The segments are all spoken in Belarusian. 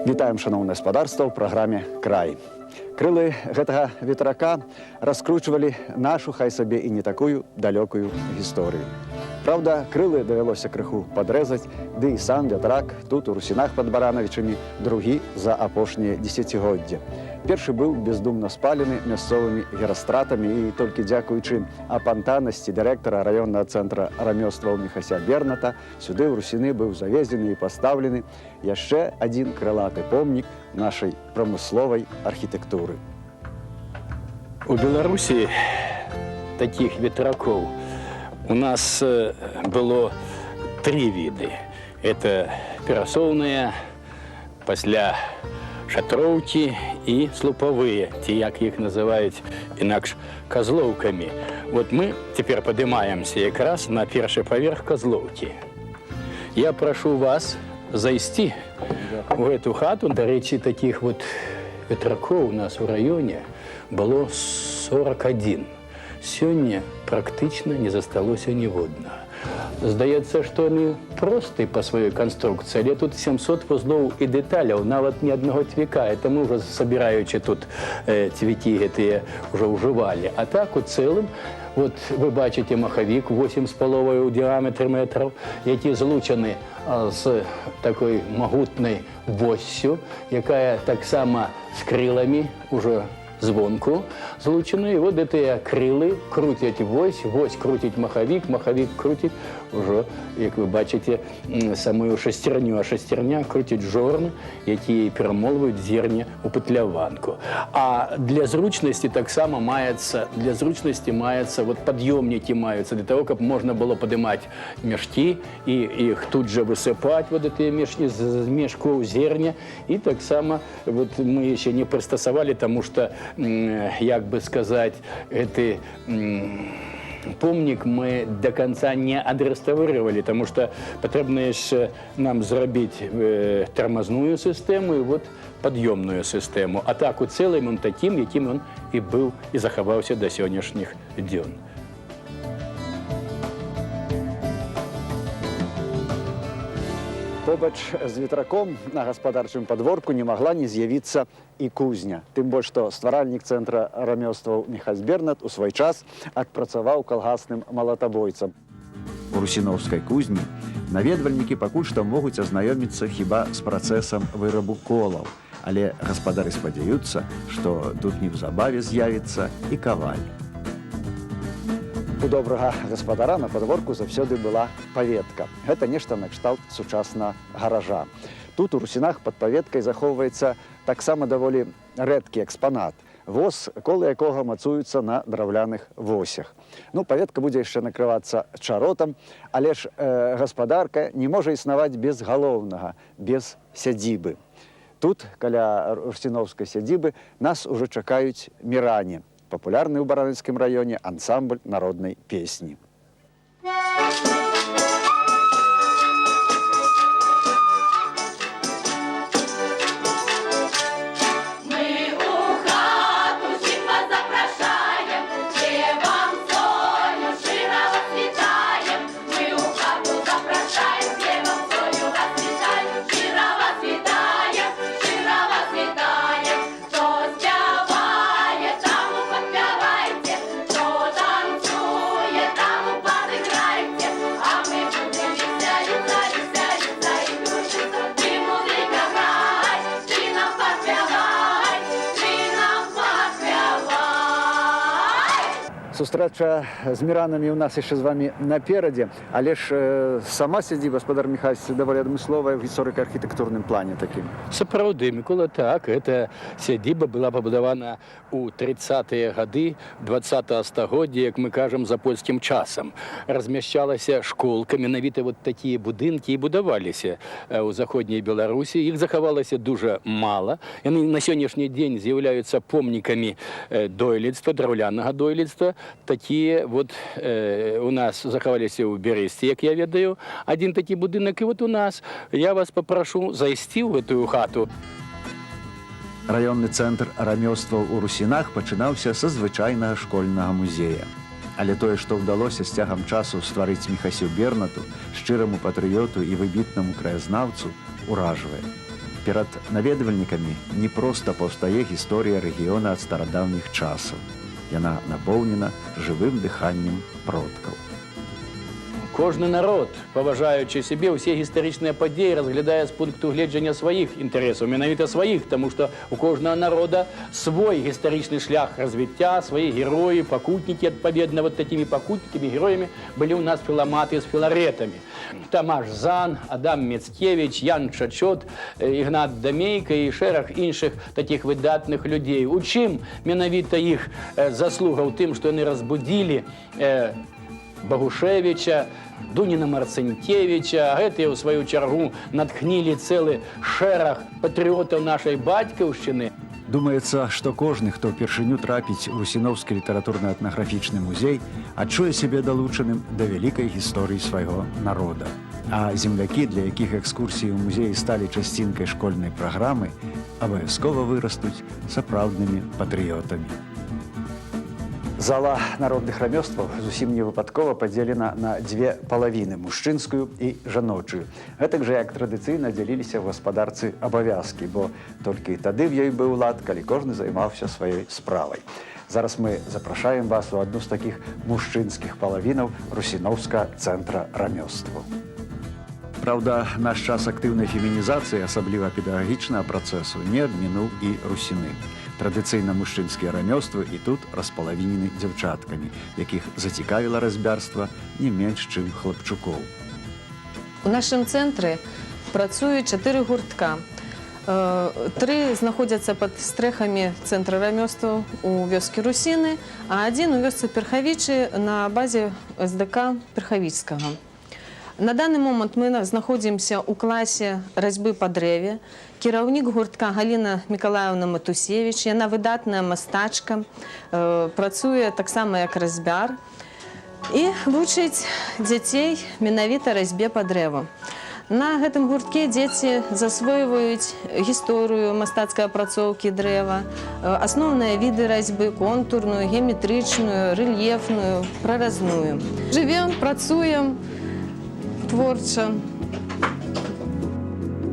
Вітаем, шановнае гаспадарства, ў праграме «Край». Крылы гэтага ветрака раскручвалі нашу, хай сабе і не такую далёкую гісторыю. Праўда, крылы давялося крыху падрэзаць, ды і сам вятрак тут у Русінах пад Баранавічамі другі за апошняе дзесяцігоддзе. Першы быў бездумна спалены мясцовымі герастратамі і толькі дзякуючы апантанасці дырэктара раённага цэнтра рамёстваў Міхася Берната сюды ў Русіны быў завезены і пастаўлены яшчэ адзін крылаты помнік нашай прамысловай архітэктуры. У Беларусі таких ветракоў у нас было три виды. Это перасоўныя, пасля шатроўкі і слупавыя, ці як іх называюць інакш казлоўкамі. Вот мы цяпер падымаемся якраз на першы паверх казлоўкі. Я прашу вас зайсці ў гэту хату. Дарэчы, такіх вот ветракоў у нас у раёне было 41. Сёння практычна не засталося ніводнага. Здаецца, што яны просты па сваёй канструкцыі, але тут 700 вузлоў і дэталяў, нават ні аднаго цвіка. Это мы ўжо сабіраючы тут цвікі гэтыя ўжо ўжывалі. А так у цэлым, вот вы бачыце махавік 8,5 ў дыаметр метраў, які злучаны з такой магутнай воссю, якая таксама з крыламі ўжо звонку злучаны. І вот гэтыя крылы круцяць вось, вось круціць махавік, махавік круціць ўжо, як вы бачыце, самую шасцярню, а шасцярня круціць жорны, якія перамолваюць зерне ў патляванку. А для зручнасці таксама маецца, вот пад'ёмнікі маюцца для того, каб можна было падымаць мяшкі і іх тут жа высыпаць, вот гэтыя мяшкі з мешкоў зерня. І таксама вот мы яшчэ не прыстасавалі, таму што, як бы сказаць, гэты помнік мы до конца не адрэставыравалі, таму што патрэбна яшчэ нам зрабіць тармазную сістэму і вот пад'ёмную сістэму. А так у цэлым он такім, якім он і быў і захаваўся да сённяшніх дзён. Побач з ветраком на гаспадарчым падворку не магла не з'явіцца і кузня. Тым больш, што стваральнік цэнтра рамёстваў Міхась Бернат у свой час адпрацаваў калгасным малатабойцам. У русіноўскай кузні наведвальнікі пакуль што могуць азнаёміцца хіба з працэсам вырабу колаў. Але гаспадары спадзяюцца, што тут неўзабаве з'явіцца і каваль. У добрага гаспадара на падворку заўсёды была паветка. Гэта нешта накшталт сучаснага гаража. Тут у Русінах пад паветкай захоўваецца таксама даволі рэдкі экспанат. Воз, колы якога мацуюцца на драўляных восях. Ну, паветка будзе яшчэ накрывацца чаротам, але ж гаспадарка не можа існаваць без галоўнага, без сядзібы. Тут, каля русіноўскай сядзібы, нас ужо чакаюць міране. Папулярны ў Баранавіцкім раёне ансамбль народнай песні. Сустрэча з міранамі ў нас яшчэ з вамі наперадзе, але ж сама сядзіба, гаспадар Міхась, даволі адмысловая в гісторыка-архітэктурным плане такім. Сапраўды, Мікола, так. Эта сядзіба была пабудавана ў 30-е гады 20-го стагоддзя, як мы кажам, за польскім часам. Размяшчалася школка, менавіта вот такія будынкі і будаваліся ў заходняй Беларусі. Іх захавалася дужа мала. Яны на сённяшні дзень з'яўляюцца помнікамі дойлідства, драўлянага дойлідства. Такие вот у нас захаваліся ў Бересце, як я ведаю, адзін такі будынак. І вот у нас. Я вас папрашу зайсці ў гэтую хату. Раённы цэнтр рамёстваў у Русінах пачынаўся са звычайнага школьнага музея. Але тое, што ўдалося з цягам часу стварыць Міхасю Бернату, шчыраму патрыёту і выбітнаму краязнаўцу, уражвае. перад наведвальнікамі не проста паўстае гісторыя рэгіёна ад старадаўніх часаў. Яна напоўнена жывым дыханнем продкаў. Кожны народ, паважаючы сябе, ўсе гістарычныя падзеі разглядае з пункту гледжання сваіх інтарэсаў, менавіта сваіх, таму што у кожнага народа свой гістарычны шлях развіцця, свае героі, пакутнікі, адпаведна, вот такімі пакутнікамі, героямі былі ў нас філаматы з філарэтамі. Тамаш Зан, Адам Міцкевіч, Ян Чачот, Ігнат Дамейка і шэраг іншых такіх выдатных людзей. У чым менавіта іх заслуга ў тым, што яны разбудзілі Багушевіча, Дуніна Марцинкевича, а гэтыя, ў сваю чаргу, натхнілі цэлы шэраг патрыётаў нашай бацькаўшчыны. Думаецца, што кожны, хто ўпершыню трапіць у Русіноўскі літаратурна-этнаграфічны музей, адчуе сябе далучаным да вялікай гісторыі свайго народа. А землякі, для якіх экскурсіі ў музеі сталі часцінкай школьнай праграмы, абавязкова вырастуць сапраўднымі патрыётамі. Зала народных рамёстваў зусім не выпадкова падзелена на дзве палавіны – мужчынскую і жаночую. Гэтак жа, як традыцыйна дзяліліся ў гаспадарцы абавязкі, бо толькі тады в ёй быў лад, калі кожны займаўся сваёй справай. Зараз мы запрашаем вас у адну з такіх мужчынскіх палавінаў Русіноўска цэнтра рамёстваў. Праўда, наш час актыўнай фемінізацыі, асабліва педагагічнага працэсу, не адмінуў і русіны. Традыцыйна мужчынскія рамёствы і тут распалавінены дзяўчаткамі, якіх зацікавіла разьбярства не менш, чым хлапчукоў. У нашым цэнтры працуе 4 гуртка. 3 знаходзяцца пад стрэхамі цэнтра рамёстваў у вёскі Русіны, а 1 у вёсцы Перхавічы на базе СДК Перхавічскага. На данный момент мы знаходзімся ў класе разьбы па дрэве. Кіраўнік гуртка Галіна Мікалаевна Матусевіч. Яна выдатная мастачка, працуе таксама як разьбяр і вучыць дзяцей менавіта разьбе па дрэву. На гэтым гуртке дзеці засвойваюць гісторыю мастацкай апрацоўкі дрэва, асноўныя віды разьбы, контурную, геаметрычную, рэльефную, праразную. Жывем, працуем творча.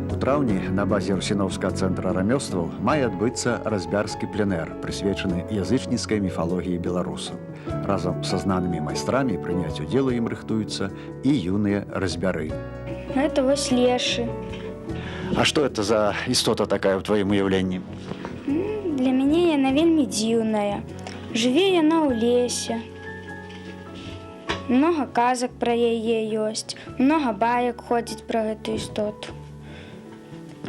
У траўні на базе Русіноўскага цэнтра рамёстваў мае адбыцца разьбярскі пленэр, прысвечаны язычніцкай міфалогіі беларусаў. Разам са знанымі майстрамі прыняць удзел у ім рыхтуюцца і юныя разьбяры. Это вось лешы. А што это за істота такая ў тваім уяўленні? Для мяне яна вельмі дзіўная. Жыве яна ў лесе. Многа казак пра яе ёсць, многа баек ходзіць пра гэту істоту.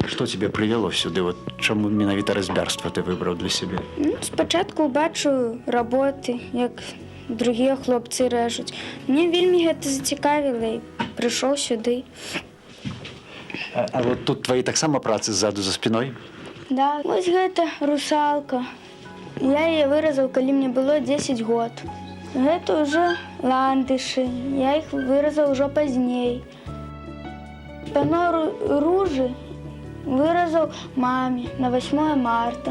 Што цябе прывяло сюды? Вот чаму менавіта разьбярства ты выбраў для сябе? Спачатку бачу работы, як другія хлопцы рэжуць. Мне вельмі гэта зацікавіла і прыйшоў сюды. А вот тут твае таксама працы ззаду за спіной? Да, вось гэта русалка. Я яе выразаў, калі мне было 10 год. Гэта ўжо ландышы. Я іх выразаў ўжо пазней. Пано ружы выразаў маме на 8 марта.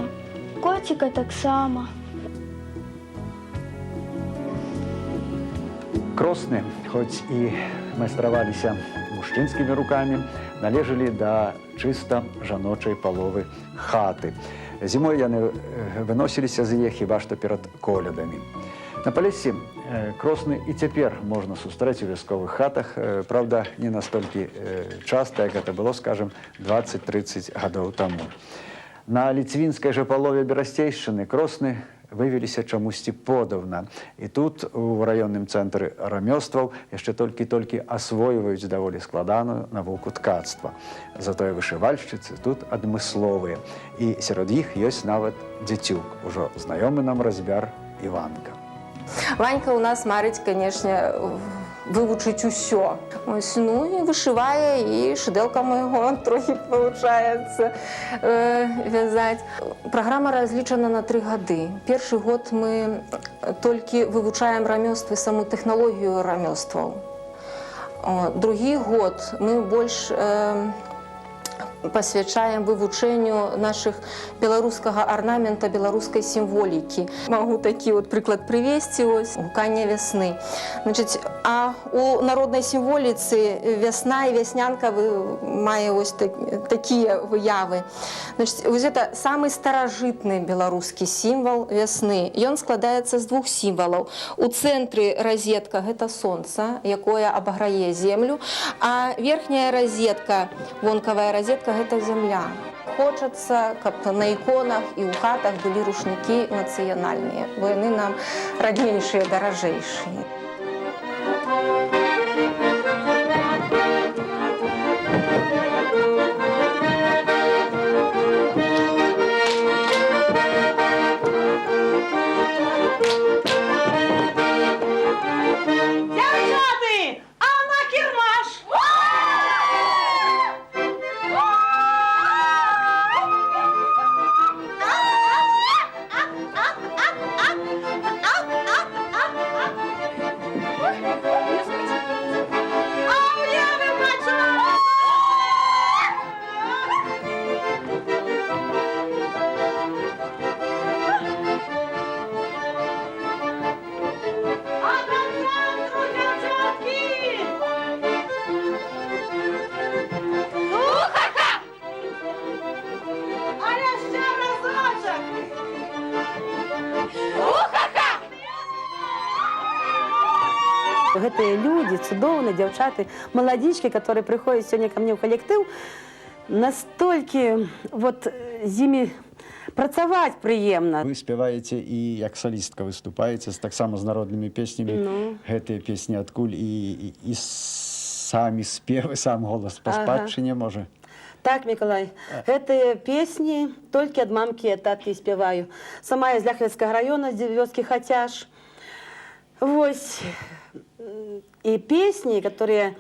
Коціка таксама. Кросны, хоць і майстраваліся мужчынскімі рукамі, належалі да чыста жаночай паловы хаты. Зімой яны выносіліся з яе хіба што перад колядамі. На Палесе кросны і цяпер можна сустрэць у вясковых хатах, праўда, не настолькі часта, як гэта было, скажем, 20-30 гадоў таму. На ліцвінскай жа палове Берасцейшчыны кросны вывеліся чамусьці подаўна. І тут, у раённым цэнтры рамёстваў, яшчэ толькі-толькі асвойваюць даволі складаную навуку ткацтва. Затое вышывальшчыцы тут адмысловыя. І сярод іх ёсць нават дзіцюк, ужо знаёмы нам разьбяр Іванка. Ванька у нас марыць, канешне, вывучыць усё. Ось, ну і вышывае, і шыдэлкам яго трохі вывучаецца вязаць. Праграма разлічана на 3 гады. Першы год мы толькі вывучаем рамёствы, саму тэхналогію рамёстваў. Другі год мы больш пасвячаем вывучэнню нашых беларускага арнамента, беларускай сімволікі. Магу такі от прыклад прывесці, ось гуканне вясны. Значыць, а у народнай сімволіцы вясна і вяснянка мае ось такія выявы. Значыць, вось гэта самы старажытны беларускі сімвал вясны. Ён складаецца з двух сімвалаў. У цэнтры разетка гэта сонца, якое абаграе землю, а верхняя разетка, вонкавая разетка, гэта зямля. Хочацца, каб на іконах і ў хатах былі рушнікі нацыянальныя, бо яны нам раднейшыя, даражэйшыя. Гэтыя людзі, цудоўныя дзяўчаты, маладзічкі, которые прыходзяць сёння ко мне ў калектыў, настолькі вот з імі працаваць прыемна. Вы спяваеце і як салістка выступаеце таксама з народнымі песнямі. Гэтыя песні адкуль і самі спевы, сам голас па спадчыне, можа? Так, Миколай, гэтыя песні толькі ад мамкі і таткі спяваю. Сама я з Ляхвіцкага раёна, з вёскі Хацяж. Вось. І песні, которые...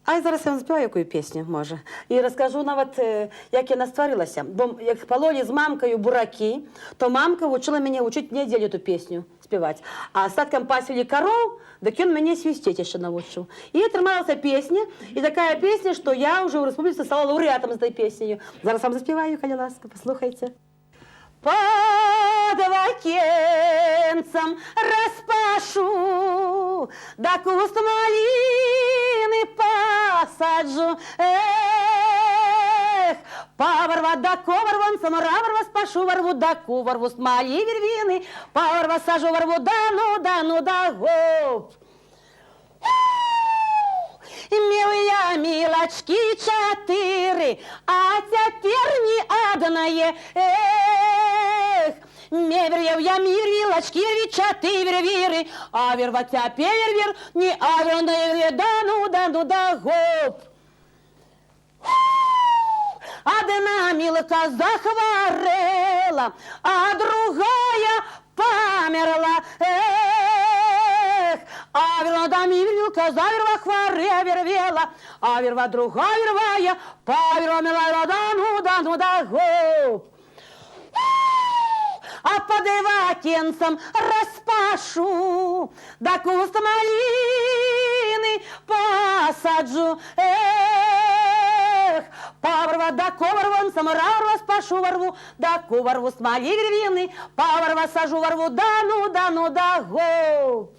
А зараз я вам заспяваю якую песню, можа. І раскажу нават, як яна стварылася. Бо як палолі з мамкаю буракі, то мамка вучыла мяне вучыць нядзелю эту песню спяваць. А астаткам пасвілі кароў, дык ён мяне свісцець яшчэ навучыў. І атрымалася песня, і такая песня, што я ўжо ў рэспубліцы стала лаўрэатам з этой песняю. Зараз вам заспяваю, калі ласка, паслухайце. Под вакенцам распашу, да куст малины посаджу. Эх, паварва да коварван, самара варва спашу, варву да куварву, смали вервины, паварва сажу, варву да ну да гоп. Меў я мілачкі 4, а цяпер ні аднае. Эх, мевер'яў я мірвілачкі 4 віры, а верва цяпер вір, ні аднае, да ну да гоп. Одна мілка захварэла, а другая памерла. А верва да мірвілка заверва хваре вервела, а верва другая вервая, павервамела, да ну да гоп. А под вакенцам распашу, да куст малины посаджу. Эх, паварва да коварван, самара распашу, варву да куварву, смали вервины, паварва сажу, варву да ну да гоп.